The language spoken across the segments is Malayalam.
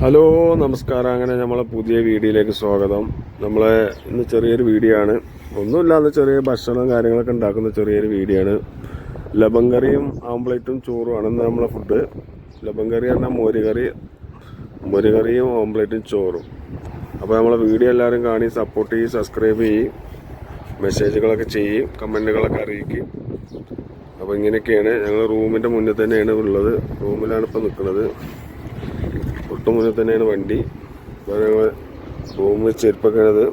ഹലോ നമസ്കാരം. അങ്ങനെ നമ്മളെ പുതിയ വീഡിയോയിലേക്ക് സ്വാഗതം. നമ്മളെ ഇന്ന് ചെറിയൊരു വീഡിയോ ആണ്. ഒന്നുമില്ലാതെ ചെറിയ ഭക്ഷണം കാര്യങ്ങളൊക്കെ ഉണ്ടാക്കുന്ന ചെറിയൊരു വീഡിയോ ആണ്. ലബൻ കറിയും ഓംപ്ലേറ്റും ചോറുമാണ് ഇന്ന് നമ്മളെ ഫുഡ്. ലബൻ കറി പറഞ്ഞാൽ മോരുകറിയും ഓംപ്ലേറ്റും ചോറും. അപ്പോൾ നമ്മളെ വീഡിയോ എല്ലാവരും കാണി, സപ്പോർട്ട് ചെയ്യും, സബ്സ്ക്രൈബ് ചെയ്യും, മെസ്സേജുകളൊക്കെ ചെയ്യും, കമൻറ്റുകളൊക്കെ അറിയിക്കും. അപ്പോൾ ഇങ്ങനെയൊക്കെയാണ്. ഞങ്ങൾ റൂമിൻ്റെ മുന്നിൽ തന്നെയാണ് ഉള്ളത്. റൂമിലാണ് ഇപ്പോൾ നിൽക്കുന്നത്. തൊട്ട് മുന്നിൽ തന്നെയാണ് വണ്ടി. അപ്പോൾ ഞങ്ങൾ റൂമിൽ ചെരുപ്പൊക്കെയാണത്.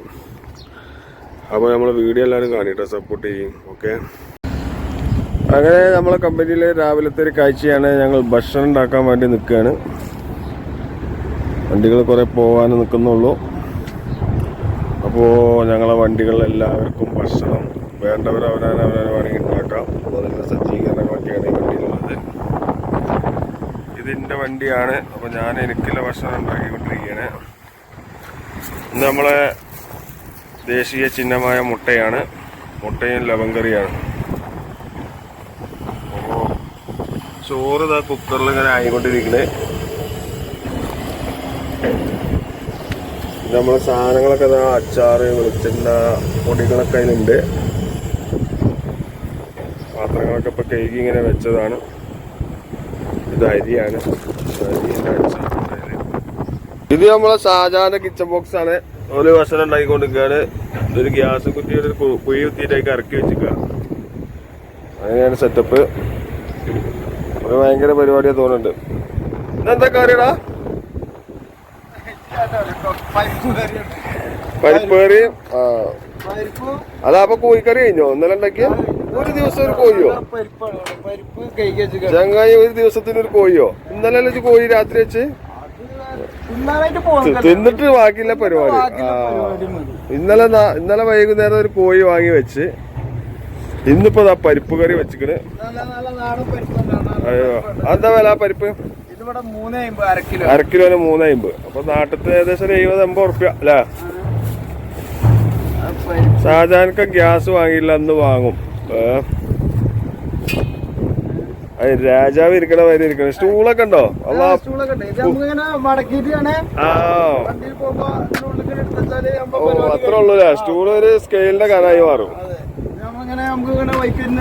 അപ്പോൾ നമ്മളെ വീഡിയോ എല്ലാവരും കാണിട്ടോ, സപ്പോർട്ട് ചെയ്യും. ഓക്കെ. അങ്ങനെ നമ്മളെ കമ്പനിയിൽ രാവിലത്തെ ഒരു കാഴ്ചയാണ്. ഞങ്ങൾ ഭക്ഷണം ഉണ്ടാക്കാൻ വേണ്ടി നിൽക്കുകയാണ്. വണ്ടികൾ കുറേ പോകാൻ നിൽക്കുന്നുള്ളൂ. അപ്പോൾ ഞങ്ങളെ വണ്ടികളിൽ എല്ലാവർക്കും ഭക്ഷണം വേണ്ടവർ അവരാണ് വേണമെങ്കിൽ ഉണ്ടാക്കാം. അതിൻ്റെ സജ്ജീകരണങ്ങളൊക്കെയാണ് ഈ വണ്ടിയിലുള്ളത്. ഇതിൻ്റെ വണ്ടിയാണ്. അപ്പോൾ ഞാൻ എനിക്കുള്ള ഭക്ഷണം ഉണ്ടാക്കിക്കൊണ്ടിരിക്കുകയാണ്. ഇന്ന് നമ്മളെ ദേശീയ ചിഹ്നമായ മുട്ടയാണ്. മുട്ടയും ലബൻ കറിയാണ്. അപ്പോൾ ചോറ് ഇതാ കുക്കറിൽ ഇങ്ങനെ ആയിക്കൊണ്ടിരിക്കുന്നത്. നമ്മളെ സാധനങ്ങളൊക്കെ ഇതാ അച്ചാറ്, വെളിച്ചെണ്ണ, പൊടികളൊക്കെ അതിലുണ്ട്. പാത്രങ്ങളൊക്കെ ഇപ്പോൾ കഴുകി ഇങ്ങനെ വെച്ചതാണ്. ഇത് അരിയാണ്. ഇത് നമ്മളെ ഷാജാന്റെ കിച്ചൺ ബോക്സ് ആണ്. ഒരു ഭക്ഷണം ഉണ്ടാക്കിക്കൊണ്ടിരിക്കുകയാണ്. ഇതൊരു ഗ്യാസ് കുത്തി ഒരു കുഴി കുത്തിയിട്ടേക്ക് ഇറക്കി വെച്ചിരിക്കുക. അങ്ങനെയാണ് സെറ്റപ്പ്. അത് ഭയങ്കര പരിപാടിയാ തോന്നുന്നുണ്ട്. ഇതെന്താ കറിയടാ? പരിപ്പ് കറി. ആ, അതാ അപ്പൊ കോഴിക്കറി കഴിഞ്ഞോ? ഇന്നലെ ഉണ്ടാക്കിയ ഒരു ദിവസം ഒരു കോഴിയോ? ചങ്ങായി ഒരു ദിവസത്തിന് ഒരു കോഴിയോ? ഇന്നലെ കോഴി രാത്രി വെച്ച് തിന്നിട്ട് ബാക്കിയില്ല പരിപാടി. ഇന്നലെ വൈകുന്നേരം ഒരു കോഴി വാങ്ങി വെച്ച് ഇന്നിപ്പോ പരിപ്പ് കറി വെച്ചിക്കണ്. അയ്യോ, എന്താ വില പരിപ്പ്? അര കിലോന് 350. അപ്പൊ നാട്ടിലത്തെ ഏകദേശം 70-80 ഉറുപ്പ്യ അല്ലേ? ഷാജാനൊക്കെ ഗ്യാസ് വാങ്ങിയില്ല, അന്ന് വാങ്ങും. രാജാവ് ഇരിക്കണ വരെ ഇരിക്കണം. സ്റ്റൂളൊക്കെ ഉണ്ടോ? അത്ര ഉള്ളൂല്ലേ? സ്റ്റൂള് ഒരു സ്കെയിലിന്റെ കനായി മാറും.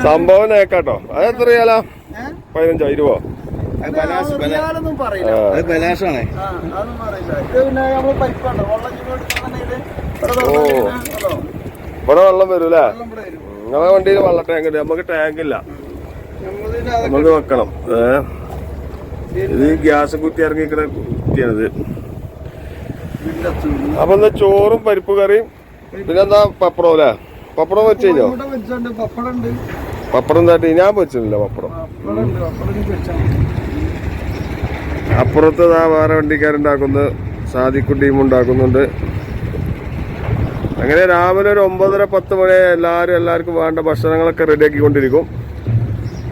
സംഭവം നേക്കാട്ടോ. അത് എത്ര റിയാലാ? 15 രൂപ. ഇവിടെ വെള്ളം വരൂല്ലേ? നിങ്ങളെ വണ്ടിയിൽ വെള്ളം ടാങ്ക് ഉണ്ട്. നമുക്ക് ടാങ്ക് ഇല്ല, നമുക്ക് വെക്കണം. ഇത് ഗ്യാസ് കുത്തി ഇറങ്ങിക്കുന്ന കുത്തിയാണിത്. അപ്പൊ എന്താ ചോറും പരിപ്പ് കറിയും പിന്നെന്താ പപ്പടം അല്ലേ? പപ്പടം വെച്ച് കഴിഞ്ഞോ? പപ്പടം എന്താട്ടി? ഞാൻ വെച്ചിട്ടില്ല പപ്പടം. അപ്പുറത്ത് വേറെ വണ്ടിക്കാരുണ്ടാക്കുന്നു, സാദിഖു ടീം ഉണ്ടാക്കുന്നുണ്ട്. അങ്ങനെ രാവിലെ ഒരു 9:30-10 മണി എല്ലാവർക്കും വേണ്ട ഭക്ഷണങ്ങളൊക്കെ റെഡിയാക്കിക്കൊണ്ടിരിക്കും.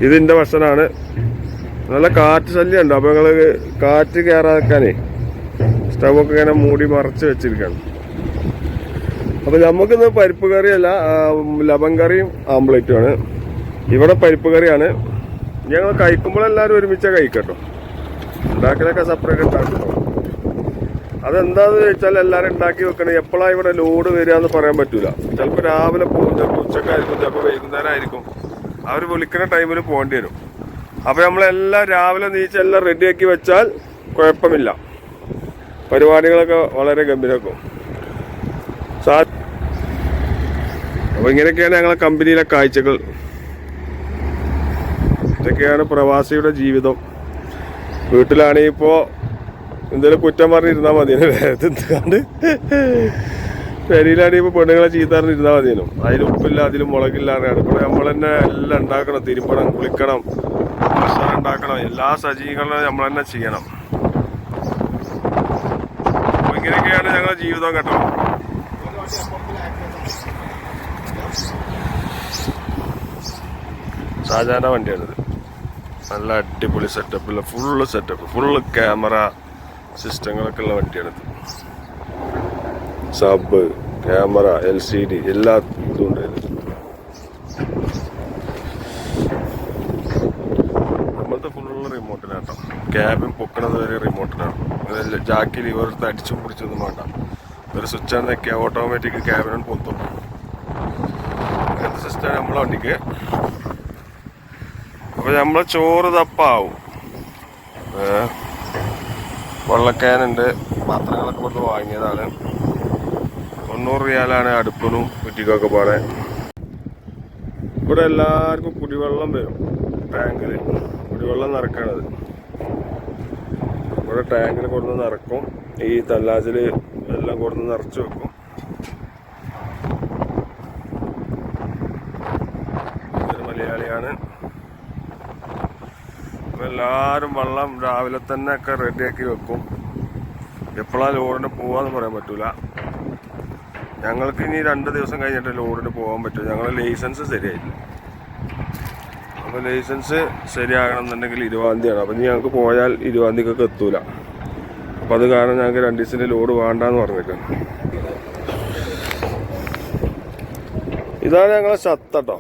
ഇതിൻ്റെ ഭക്ഷണമാണ്. നല്ല കാറ്റ് ശല്യം ഉണ്ട്. അപ്പോൾ ഞങ്ങൾ കാറ്റ് കയറാക്കാനേ സ്റ്റവൊക്കെ ഇങ്ങനെ മൂടി മറച്ച് വെച്ചിരിക്കുകയാണ്. അപ്പോൾ നമുക്കിന്ന് പരിപ്പ് കറിയല്ല, ലബൻ കറിയും ആംപ്ലേറ്റുമാണ്. ഇവിടെ പരിപ്പ് കറിയാണ്. ഞങ്ങൾ കഴിക്കുമ്പോഴെല്ലാവരും ഒരുമിച്ച് കഴിക്കട്ടോ. ഉണ്ടാക്കലൊക്കെ സെപ്പറേറ്റ് ഉണ്ടാക്കും. അതെന്താന്ന് ചോദിച്ചാൽ എല്ലാവരും ഉണ്ടാക്കി വെക്കണം. എപ്പോഴാണ് ഇവിടെ ലോഡ് വരിക എന്ന് പറയാൻ പറ്റൂല. ചിലപ്പോൾ രാവിലെ പോകും, ചിലപ്പോൾ ഉച്ചക്കായിരിക്കും, ചിലപ്പോൾ വൈകുന്നേരം ആയിരിക്കും. അവർ വിളിക്കുന്ന ടൈമിൽ പോകേണ്ടി വരും. അപ്പോൾ നമ്മളെല്ലാം രാവിലെ നീച്ച് എല്ലാം റെഡിയാക്കി വെച്ചാൽ കുഴപ്പമില്ല. പരിപാടികളൊക്കെ വളരെ ഗംഭീരമാക്കും. അപ്പോൾ ഇങ്ങനെയൊക്കെയാണ് ഞങ്ങളെ കമ്പനിയിലെ കാഴ്ചകൾ. ഇതൊക്കെയാണ് പ്രവാസിയുടെ ജീവിതം. വീട്ടിലാണെങ്കിൽ ഇപ്പോൾ എന്തെങ്കിലും കുറ്റം പറഞ്ഞിരുന്നാൽ മതിയാണ്. വേദത്തിണ്ട് പെരിയിലാണെങ്കിൽ ഇപ്പോൾ പെണ്ണുങ്ങളെ ചീത്ത പറഞ്ഞിരുന്നാൽ മതിയാനു. അതിൽ ഉപ്പില്ല, അതിൽ മുളകില്ല. ഇവിടെ നമ്മൾ തന്നെ എല്ലാം ഉണ്ടാക്കണം. തിരുമ്പണം, കുളിക്കണം, ഭക്ഷണം ഉണ്ടാക്കണം. എല്ലാ സജ്ജീകരണവും നമ്മൾ തന്നെ ചെയ്യണം. അപ്പോൾ ഇങ്ങനെയൊക്കെയാണ് ഞങ്ങളുടെ ജീവിതം കേട്ടോ. ഷാജാന്റെ വണ്ടിയാണിത്. നല്ല അടിപൊളി സെറ്റപ്പില്ല, ഫുള്ള് സെറ്റപ്പ്, ഫുള്ള് ക്യാമറ സിസ്റ്റങ്ങളൊക്കെ ഉള്ള വണ്ടിയാണിത്. സബ്, ക്യാമറ, LCD എല്ലാ ഇതും ഉണ്ട്. നമ്മളത്തെ ഫുള്ള് റിമോട്ടിനാട്ടോ. ക്യാബിൻ പൊക്കണത് വരെ റിമോട്ടിനാണ്. ജാക്കി ലിവർ എടുത്ത് അടിച്ചും പിടിച്ചൊന്നും വേണ്ട. ഒരു സ്വിച്ചാണ് നിൽക്കുക, ഓട്ടോമാറ്റിക് ക്യാബിനും പൊത്തും. അങ്ങനത്തെ സിസ്റ്റമാണ് നമ്മളെ വണ്ടിക്ക്. അപ്പോൾ നമ്മൾ ചോറ് തപ്പാവും. വെള്ളക്കാനുണ്ട്, പാത്രങ്ങളൊക്കെ കൊണ്ട് വാങ്ങിയതാണ്. 90 റിയാലാണ് അടുപ്പിനും കുറ്റിക്കൊക്കെ പാടെ. ഇവിടെ എല്ലാവർക്കും കുടിവെള്ളം വരും. ടാങ്കിൽ കുടിവെള്ളം നിറക്കണത് ഇവിടെ ടാങ്കിൽ കൊടുന്ന് നിറക്കും. ഈ തല്ലാസിൽ എല്ലാം കൊടുന്ന് നിറച്ച് വെക്കും. ഇതൊരു മലയാളിയാണ്. എല്ലാവരും വെള്ളം രാവിലെ തന്നെ ഒക്കെ റെഡിയാക്കി വെക്കും. എപ്പോഴാണ് ലോഡിന് പോവാന്ന് പറയാൻ പറ്റൂല. ഞങ്ങൾക്ക് ഇനി 2 ദിവസം കഴിഞ്ഞിട്ട് ലോഡിന് പോകാൻ പറ്റും. ഞങ്ങളുടെ ലൈസൻസ് ശരിയായില്ല. അപ്പോൾ ലൈസൻസ് ശരിയാകണം എന്നുണ്ടെങ്കിൽ 20-ാം തീയതിയാണ്. അപ്പം ഇനി ഞങ്ങൾക്ക് പോയാൽ 20-ാം തീയതിക്കൊക്കെ എത്തൂല. അപ്പം അത് കാരണം ഞങ്ങൾക്ക് 2 ദിവസത്തിന് ലോഡ് വേണ്ടാന്ന് പറഞ്ഞേക്കാം. ഇതാണ് ഞങ്ങളെ ഷത്തട്ടോ.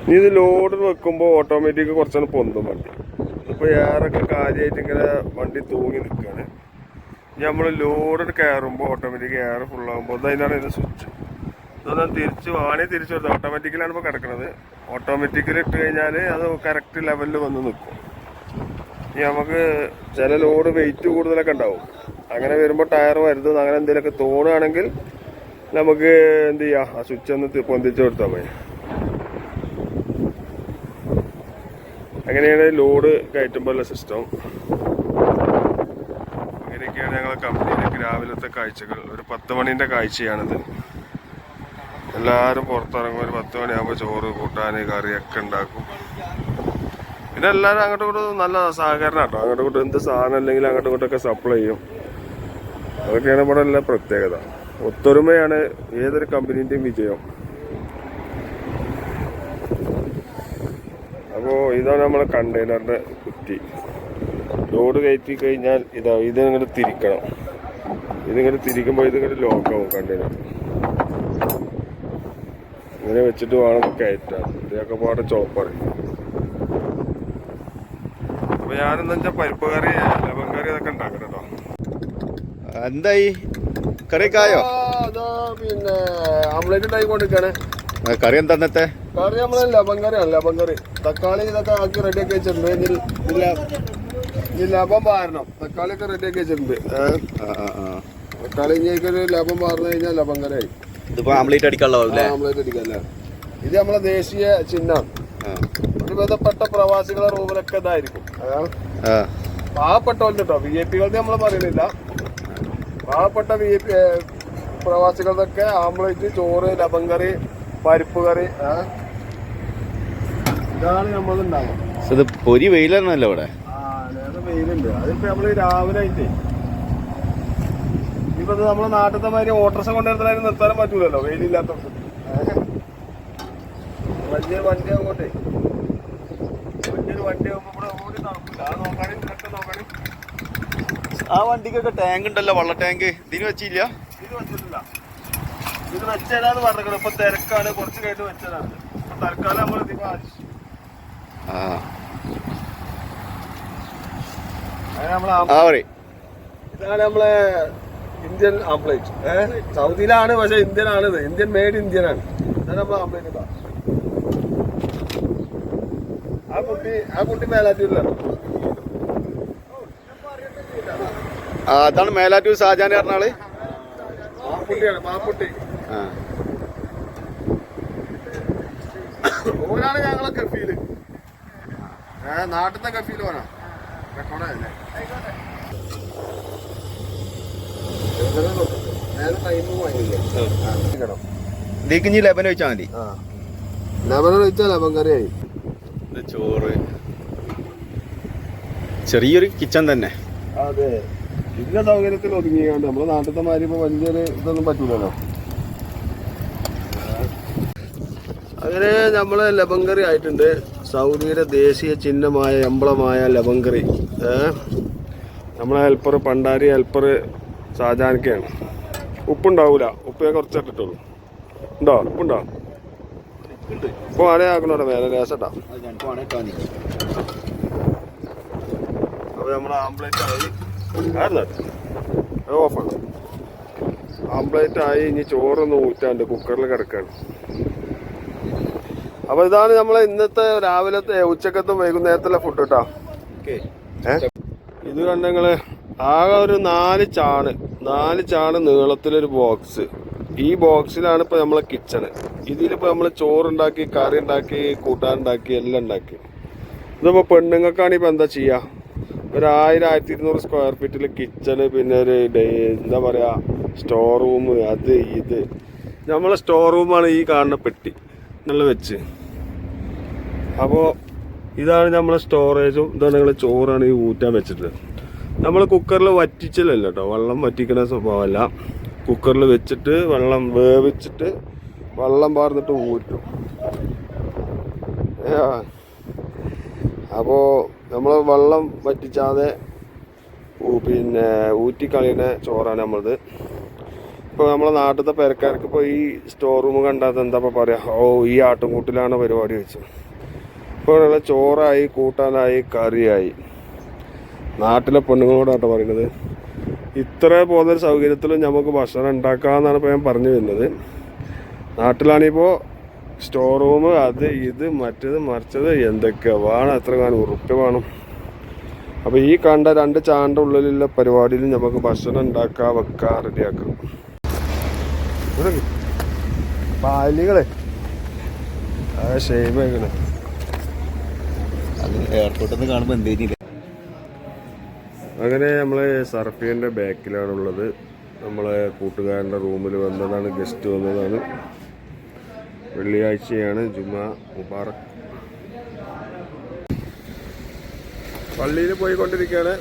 ഇനി ഇത് ലോഡ് വെക്കുമ്പോൾ ഓട്ടോമാറ്റിക് കുറച്ചാണ് പൊന്തും വണ്ടി. ഇപ്പോൾ എയറൊക്കെ കാര്യമായിട്ട് ഇങ്ങനെ വണ്ടി തൂങ്ങി നിൽക്കുകയാണ്. ഇനി നമ്മൾ ലോഡ് കയറുമ്പോൾ ഓട്ടോമാറ്റിക് എയർ ഫുള്ളാകുമ്പോൾ അതിനാണ് ഇതിൻ്റെ സ്വിച്ച്. ഇതൊന്നും തിരിച്ചു കൊടുത്താൽ ഓട്ടോമാറ്റിക്കലാണ് ഇപ്പോൾ കിടക്കുന്നത്. ഓട്ടോമാറ്റിക്കൽ ഇട്ട് കഴിഞ്ഞാൽ അത് കറക്റ്റ് ലെവലിൽ വന്ന് നിൽക്കും. ഇനി നമുക്ക് ചില ലോഡ് വെയിറ്റ് കൂടുതലൊക്കെ ഉണ്ടാവും. അങ്ങനെ വരുമ്പോൾ ടയർ വരുന്നത് അങ്ങനെ എന്തെങ്കിലുമൊക്കെ തോന്നുകയാണെങ്കിൽ നമുക്ക് എന്ത് ചെയ്യാം, ആ സ്വിച്ച് ഒന്ന് പൊന്തിച്ച് കൊടുത്താൽ മതി. അങ്ങനെയാണ് ലോഡ് കയറ്റുമ്പോഴുള്ള സിസ്റ്റം. അങ്ങനെയൊക്കെയാണ് ഞങ്ങളെ കമ്പനിയിലേക്ക് രാവിലത്തെ കാഴ്ചകൾ. ഒരു 10 മണീൻ്റെ കാഴ്ചയാണിത്. എല്ലാവരും പുറത്തിറങ്ങും. ഒരു 10 മണിയാകുമ്പോൾ ചോറ്, കൂട്ടാൻ, കറിയൊക്കെ ഉണ്ടാക്കും. പിന്നെ എല്ലാവരും അങ്ങോട്ടും ഇങ്ങോട്ടും നല്ല സഹകരണം കേട്ടോ. അങ്ങോട്ടും ഇങ്ങോട്ടും എന്ത് സാധനം അല്ലെങ്കിൽ അങ്ങോട്ടും ഇങ്ങോട്ടൊക്കെ സപ്ലൈ ചെയ്യും. അതൊക്കെയാണ് ഇവിടെ എല്ലാ പ്രത്യേകത. ഒത്തൊരുമയാണ് ഏതൊരു കമ്പനീൻ്റെയും വിജയം. അപ്പോൾ ഇതാണ് നമ്മളെ കണ്ടെയ്നറിൻ്റെ കുറ്റി. ലോഡ് കയറ്റി കഴിഞ്ഞാൽ ഇതിങ്ങോട്ട് തിരിക്കണം. ഇതിങ്ങോട്ട് തിരിക്കുമ്പോൾ ഇതിങ്ങോട്ട് ലോക്കാവും കണ്ടെയ്നർ. ഇങ്ങനെ വെച്ചിട്ട് വേണം കയറ്റാൻ. ഇതൊക്കെ പാടെ ചോപ്പാണ്. അപ്പോൾ ഞാനെന്താ വെച്ചാൽ പരിപ്പ് കറി, ലവൻ കറി അതൊക്കെ ഉണ്ടാക്കണം കേട്ടോ. എന്തായി കറിയൊക്കെ ആയോ? പിന്നെ ആംപ്ലേറ്റ് ഉണ്ടായിക്കൊണ്ടിരിക്കാണ്. കറി എന്താ ഇന്നത്തെ കറി? നമ്മളെ ലവൻ കറിയാണ്. ലവൻ കറി തക്കാളി ഇതൊക്കെ ആക്കി റെഡിയാക്കി വെച്ചിട്ടുണ്ട്. ഇനി ലവൻ പാരണം. തക്കാളി ഒക്കെ റെഡിയാക്കി വെച്ചിട്ടുണ്ട്. തക്കാളി ഇനിയൊരു ലവൻ പാർന്നു കഴിഞ്ഞാൽ ലവൻ കറി ആയി. ഇതിപ്പോ ആംപ്ലേറ്റ് അടിക്കാനുള്ള ആംപ്ലേറ്റ് അടിക്കല്ലേ. ഇത് നമ്മളെ ദേശീയ ചിഹ്നമാണ്. ഒരുവിധപ്പെട്ട പ്രവാസികളെ റൂമിലൊക്കെ ഇതായിരിക്കും. പാവപ്പെട്ടവരുടെ കേട്ടോ, VIP കളുടെ നമ്മൾ പറയുന്നില്ല. പാവപ്പെട്ട പ്രവാസികളുടെ ആംപ്ലേറ്റ്, ചോറ്, ലവൻ കറി, പരിപ്പ് കറി, ഇതാണ് നമ്മളുണ്ടാകും. ഇത് പൊരി വെയിലാണല്ലോ ഇവിടെ. വെയിലുണ്ട്. അതിപ്പോ നമ്മള് രാവിലെ ആയിട്ട് ഇപ്പൊ നമ്മളെ നാട്ടിലത്തെ മാതിരി ഓട്ടർഷ കൊണ്ടുവരുന്നതിന് നിർത്താനും പറ്റൂലല്ലോ വെയിലില്ലാത്തോണ്ട്. വലിയൊരു വണ്ടി ആകോട്ടെ, വലിയൊരു വണ്ടി ആകുമ്പോ ഇവിടെ ഓടി നടക്കില്ല. ആ നോക്കാനും ഇതിനൊക്കെ നോക്കാനും. ആ വണ്ടിക്കൊക്കെ ടാങ്ക് ഉണ്ടല്ലോ, വെള്ള ടാങ്ക്. ഇതിന് വെച്ചില്ല? ഇത് വെച്ചിട്ടില്ല. ഇത് വെച്ചതാന്ന് പറഞ്ഞത്. ഇപ്പൊ തിരക്കാണ്, കുറച്ച് കഴിഞ്ഞ് വെച്ചതാണ്. ഇപ്പൊ തൽക്കാലം നമ്മൾ ഇതാണ് നമ്മളെ ഇന്ത്യൻ ആംപ്ലേറ്റ്. സൗദിയിലാണ്, പക്ഷെ ഇന്ത്യൻ ആണിത്. ഇന്ത്യൻ മെയ്ഡ് ഇന്ത്യൻ ആണ്. ഇതാണ് നമ്മളെ ആംപ്ലേറ്റ്. ആ കുട്ടി മേലാറ്റൂരിലാണ്. അതാണ് മേലാറ്റൂർ ഷാജാൻ പറഞ്ഞ ആള്. മാപ്പുട്ടിയാണ്, മാപ്പുട്ടി. ഓനാണ് ഞങ്ങളെ കഫീല്. നാട്ടിലത്തെ കഫീല് ഓനാ. റെക്കോർഡല്ലേ. ഇതിക്ക് ലെബൻ വെച്ചാൽ മതി. ലെബൻ വെച്ചാൽ ലബൻ കറിയായി. ചോറ്, ചെറിയൊരു കിച്ചൺ തന്നെ. അതെ, ഇതിന്റെ സൗകര്യത്തിൽ ഒതുങ്ങിയാണ്ട്. നമ്മളെ നാട്ടിലത്തെ മാതിരി ഇപ്പൊ വലിയൊരു ഇതൊന്നും പറ്റൂലല്ലോ. അങ്ങനെ നമ്മളെ ലബൻ കറി ആയിട്ടുണ്ട്. സൗദിയുടെ ദേശീയ ചിഹ്നമായ എംബ്ലമായ ലബൻ കറി. നമ്മളെ ഹെൽപ്പർ, പണ്ടാരി ഹെൽപ്പർ ഷാജാനൊക്കെയാണ്. ഉപ്പുണ്ടാവൂല, ഉപ്പ് ഞാൻ കുറച്ചിട്ടുള്ളൂ. ഉണ്ടോ? ഉപ്പുണ്ടോ? ഉപ്പ് വേണേ ആക്കണോടെ മേലെ രസട്ടാ. അപ്പൊ നമ്മളെ ആംപ്ലേറ്റ് ആയി. ഓഫാണ്. ആംപ്ലേറ്റ് ആയി, ഇനി ചോറൊന്ന് ഊറ്റാണ്ട് കുക്കറിൽ കിടക്കാണ്. അപ്പൊ ഇതാണ് നമ്മളെ ഇന്നത്തെ രാവിലത്തെ ഉച്ചക്കത്തും വൈകുന്നേരത്തിലെ ഫുഡ് കേട്ടോ. ഇത് കണ്ടങ്ങള് ആകെ ഒരു 4 ചാണ് നീളത്തിലൊരു ബോക്സ്. ഈ ബോക്സിലാണ് ഇപ്പൊ നമ്മളെ കിച്ചണ്. ഇതിലിപ്പോ നമ്മള് ചോറുണ്ടാക്കി, കറി ഉണ്ടാക്കി, കൂട്ടാനുണ്ടാക്കി, എല്ലാം ഉണ്ടാക്കി. ഇതിപ്പോ പെണ്ണുങ്ങൾക്കാണ് ഇപ്പൊ എന്താ ചെയ്യാ, ഒരു 1000-1200 സ്ക്വയർ ഫീറ്റില് കിച്ചണ്, പിന്നെ ഒരു എന്താ പറയാ സ്റ്റോർ റൂം, അത് ഇത്. നമ്മളെ സ്റ്റോർ റൂമാണ് ഈ കാണുന്ന പെട്ടി നല്ല വെച്ച്. അപ്പോൾ ഇതാണ് നമ്മളെ സ്റ്റോറേജും. ഇതാണ് ഞങ്ങൾ ചോറാണ് ഈ ഊറ്റാൻ വെച്ചിട്ട്. നമ്മൾ കുക്കറിൽ വറ്റിച്ചില്ലല്ലോ കേട്ടോ, വെള്ളം വറ്റിക്കുന്ന സ്വഭാവമല്ല. കുക്കറിൽ വെച്ചിട്ട് വെള്ളം വേവിച്ചിട്ട് വെള്ളം പാർന്നിട്ട് ഊറ്റും. അപ്പോൾ നമ്മൾ വെള്ളം വറ്റിച്ചാതെ പിന്നെ ഊറ്റിക്കളയുന്ന ചോറാണ് നമ്മളത്. ഇപ്പോൾ നമ്മളെ നാട്ടിലത്തെ പെരക്കാർക്ക് ഇപ്പോൾ ഈ സ്റ്റോർ റൂം കണ്ടാൽ എന്താ പറയുക, ഓ ഈ ആട്ടുംകൂട്ടിലാണ് പരിപാടി വെച്ചത്. ഇപ്പോൾ ചോറായി, കൂട്ടാനായി, കറിയായി. നാട്ടിലെ പെണ്ണുങ്ങളോടാട്ടോ പറയുന്നത്. ഇത്ര പോകുന്നൊരു സൗകര്യത്തിലും നമുക്ക് ഭക്ഷണം ഉണ്ടാക്കാമെന്നാണ് ഇപ്പോൾ ഞാൻ പറഞ്ഞു വരുന്നത്. നാട്ടിലാണിപ്പോൾ സ്റ്റോർ റൂം, അത് ഇത് മറ്റേത് മറിച്ചത് എന്തൊക്കെ വേണം, എത്ര കാണും ഉറുപ്പ്യ വേണം. അപ്പോൾ ഈ കണ്ട 2 ചാണ്ട ഉള്ളിലുള്ള പരിപാടിയിൽ നമുക്ക് ഭക്ഷണം ഉണ്ടാക്കാം, വെക്കാം, റെഡിയാക്കാം. പാലികളെ ഷെയ്മേക്കണേ എയർപോർട്ടിൽ നിന്ന് കാണുമ്പോൾ എന്തേനില്ല. അങ്ങനെ നമ്മളെ സർഫിയൻ്റെ ബാക്കിലാണുള്ളത്. നമ്മളെ കൂട്ടുകാരൻ്റെ റൂമിൽ വന്നതാണ്, ഗസ്റ്റ് വന്നതാണ്. വെള്ളിയാഴ്ചയാണ്, ജുമാ മുബാറക്. പള്ളിയിൽ പോയിക്കൊണ്ടിരിക്കുകയാണ്.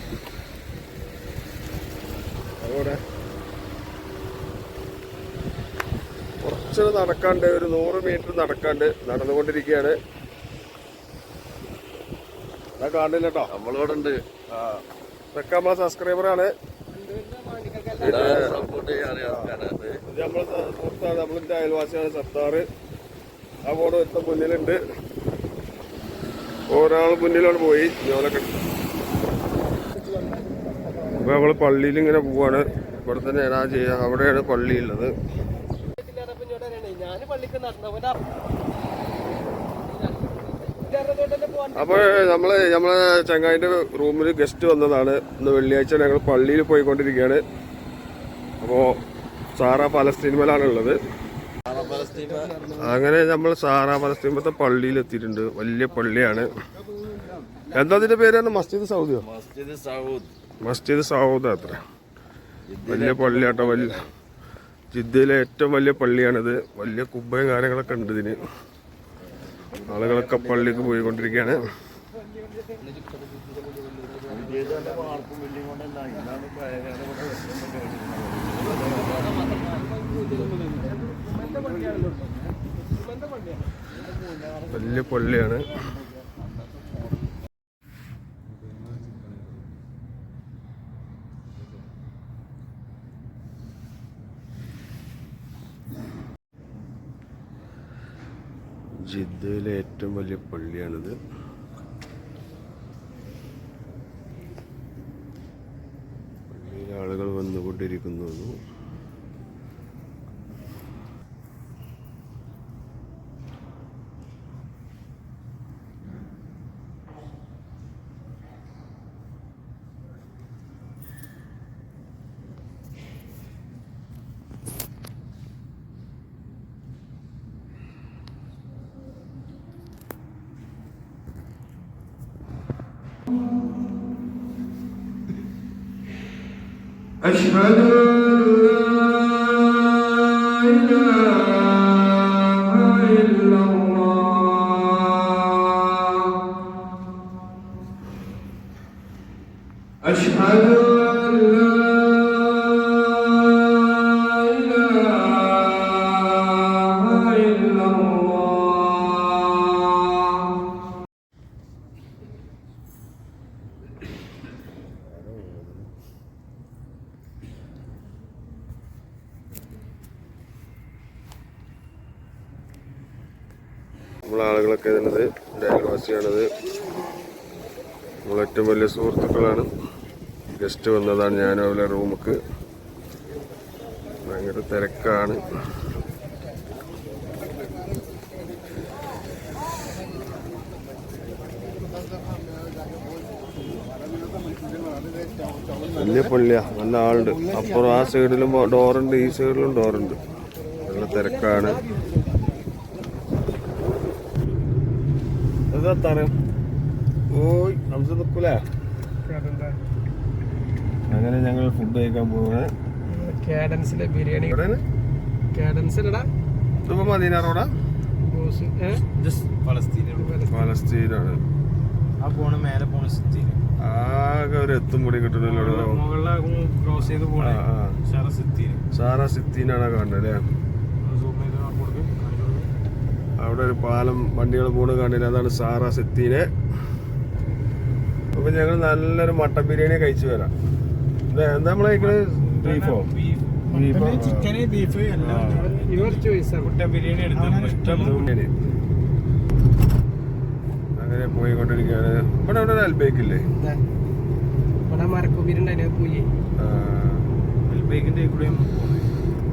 അതുപോലെ കുറച്ച് നടക്കാണ്ട്, ഒരു 100 മീറ്റർ നടക്കാണ്ട് നടന്നുകൊണ്ടിരിക്കുകയാണ്. ഞാൻ കാണില്ല കേട്ടോ, നമ്മളിവിടെ ഉണ്ട്. ഇതൊക്കെ നമ്മളെ സബ്സ്ക്രൈബറാണ്. നമ്മളെ സുഹൃത്താണ്, നമ്മളിന്റെ അയൽവാസിയാണ് സത്താറ്. ആ ഫോട്ടോ എത്ര മുന്നിലുണ്ട്. ഒരാൾ മുന്നിലാണ് പോയി ജോലൊക്കെ. അപ്പൊ നമ്മള് പള്ളിയിൽ ഇങ്ങനെ പോവാണ്. ഇവിടെ തന്നെ ഏതാ ചെയ്യാ, അവിടെയാണ് പള്ളി ഉള്ളത്. അപ്പോൾ നമ്മളെ ചങ്ങായിന്റെ റൂമിൽ ഗസ്റ്റ് വന്നതാണ്. ഇന്ന് വെള്ളിയാഴ്ച ഞങ്ങൾ പള്ളിയിൽ പോയിക്കൊണ്ടിരിക്കുകയാണ്. അപ്പോൾ സാറാ പലസ്തീൻമേലാണ് ഉള്ളത്. അങ്ങനെ നമ്മൾ സാറാ പലസ്തീൻമത്തെ പള്ളിയിൽ എത്തിയിട്ടുണ്ട്. വലിയ പള്ളിയാണ്. എന്താ അതിന്റെ പേരാണ്? മസ്ജിദ് സൗദിയോ? മസ്ജിദ് സൗദ് അത്ര വലിയ പള്ളിയാട്ടോ. ജിദ്ദയിലെ ഏറ്റവും വലിയ പള്ളിയാണിത്. വലിയ കുബ്ബയും കാര്യങ്ങളൊക്കെ ഉണ്ട് ഇതിന്. ആളുകളൊക്കെ പള്ളിക്ക് പോയിക്കൊണ്ടിരിക്കുകയാണ്. വലിയ പള്ളിയാണ്. ജിദ്ദയിലെ ഏറ്റവും വലിയ പള്ളിയാണിത്. പള്ളിയിൽ ആളുകൾ വന്നുകൊണ്ടിരിക്കുന്നു. أشهد أن لا إله إلا الله أشهد أن لا إله إلا الله. നമ്മളെ ആളുകളൊക്കെ ഇതിനത് എൻ്റെ അയൽവാസിയാണത്. നമ്മളേറ്റവും വലിയ സുഹൃത്തുക്കളാണ്. ഗസ്റ്റ് വന്നതാണ്. ഞാൻ അവരുടെ റൂമിക്ക് ഭയങ്കര തിരക്കാണ്. വലിയ പള്ളിയാ, നല്ല ആളുണ്ട്. അപ്പുറം ആ സൈഡിലും ഡോറുണ്ട്, ഈ സൈഡിലും ഡോറുണ്ട്. നല്ല തിരക്കാണ്. ഓയ് നമുക്ക് നിൽക്കൂലേ. അങ്ങനെ ഞങ്ങൾ ഫുഡ് കഴിക്കാൻ പോവാണ്. കാഡൻസിലെ ബിരിയാണി. ഇതിപ്പോ മദീന റോഡാ, ഫലസ്തീനാണ്. ആകെ ഒരു എത്തും കൂടി കിട്ടുന്നല്ലോ. സാറാ സിത്തീനാണ് കാണുന്നത് അല്ലേ. അവിടെ ഒരു പാലം വണ്ടികൾ പോണ് കണ്ടില്ല, അതാണ് സാറാ സിത്തീന്. അപ്പൊ ഞങ്ങൾ നല്ലൊരു മട്ടൻ ബിരിയാണി കഴിച്ചു വരാം. എന്താ നമ്മളെ ബീഫോ ബിരിയാണി അങ്ങനെ പോയിക്കൊണ്ടിരിക്കുകയാണ്. ഇവിടെ ഇവിടെ അൽബേക്കില്ലേ,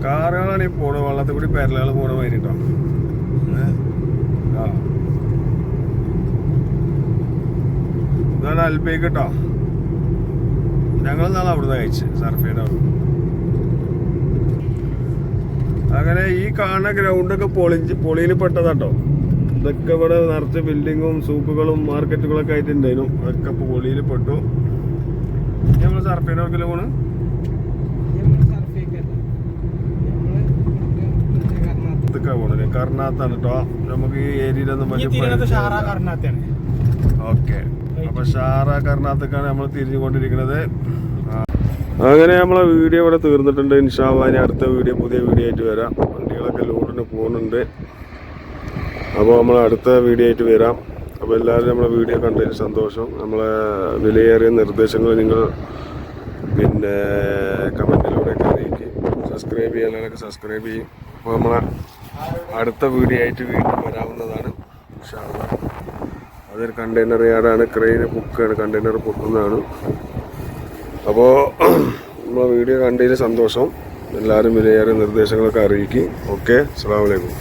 കാറുകളാണ് ഈ പോണത്. വള്ളത്തിൽ കൂടി പെരലുകൾ പോണ മാതിരി കേട്ടോ. ഇതാണ് അൽബേക്ക് കേട്ടോ. ഞങ്ങൾ നാളെ അവിടുന്ന് കഴിച്ച് സർഫേന. അങ്ങനെ ഈ കാണുന്ന ഗ്രൗണ്ടൊക്കെ പൊളിയിൽ പെട്ടതാട്ടോ. ഇതൊക്കെ ഇവിടെ നിറച്ച് ബിൽഡിങ്ങും സൂക്കുകളും മാർക്കറ്റുകളൊക്കെ ആയിട്ടുണ്ടായിരുന്നു. അതൊക്കെ പൊളിയിൽ പെട്ടു. നമ്മൾ സർഫേനൊക്കെ പോണ്. ഇതൊക്കെ പോണല്ലേ, കർണാത്താണ് കേട്ടോ. നമുക്ക് ഈ ഏരിയയിലൊന്നും ഓക്കെ. അപ്പൊ ഷാറ കർണാത്തക്കാണ് നമ്മൾ തിരിഞ്ഞുകൊണ്ടിരിക്കുന്നത്. അങ്ങനെ നമ്മളെ വീഡിയോ ഇവിടെ തീർന്നിട്ടുണ്ട്. ഇൻഷാ അല്ലാഹ് ഇനി അടുത്ത വീഡിയോ പുതിയ വീഡിയോ ആയിട്ട് വരാം. വണ്ടികളൊക്കെ ലോഡിന് പോകുന്നുണ്ട്. അപ്പോൾ നമ്മൾ അടുത്ത വീഡിയോ ആയിട്ട് വരാം. അപ്പോൾ എല്ലാവരും നമ്മളെ വീഡിയോ കണ്ടതിന് സന്തോഷം. നമ്മളെ വിലയേറിയ നിർദ്ദേശങ്ങൾ നിങ്ങൾ പിന്നെ കമൻറ്റിലൂടെയൊക്കെ അറിയിക്കും. സബ്സ്ക്രൈബ് ചെയ്യാനൊക്കെ സബ്സ്ക്രൈബ് ചെയ്യും. അപ്പോൾ നമ്മളെ അടുത്ത വീഡിയോ ആയിട്ട് വീണ്ടും വരാവുന്നതാണ് ഇൻഷാ അല്ലാഹ്. അതൊരു കണ്ടെയ്നർ യാർഡാണ്, ക്രെയിൻ ബുക്കാണ്, കണ്ടെയ്നർ പൊട്ടുന്നതാണ്. അപ്പോൾ നമ്മളെ വീഡിയോ കണ്ടതിൽ സന്തോഷം. എല്ലാവരും വിലയേറിയ നിർദ്ദേശങ്ങളൊക്കെ അറിയിക്കും. ഓക്കെ, അസ്സലാമു അലൈക്കും.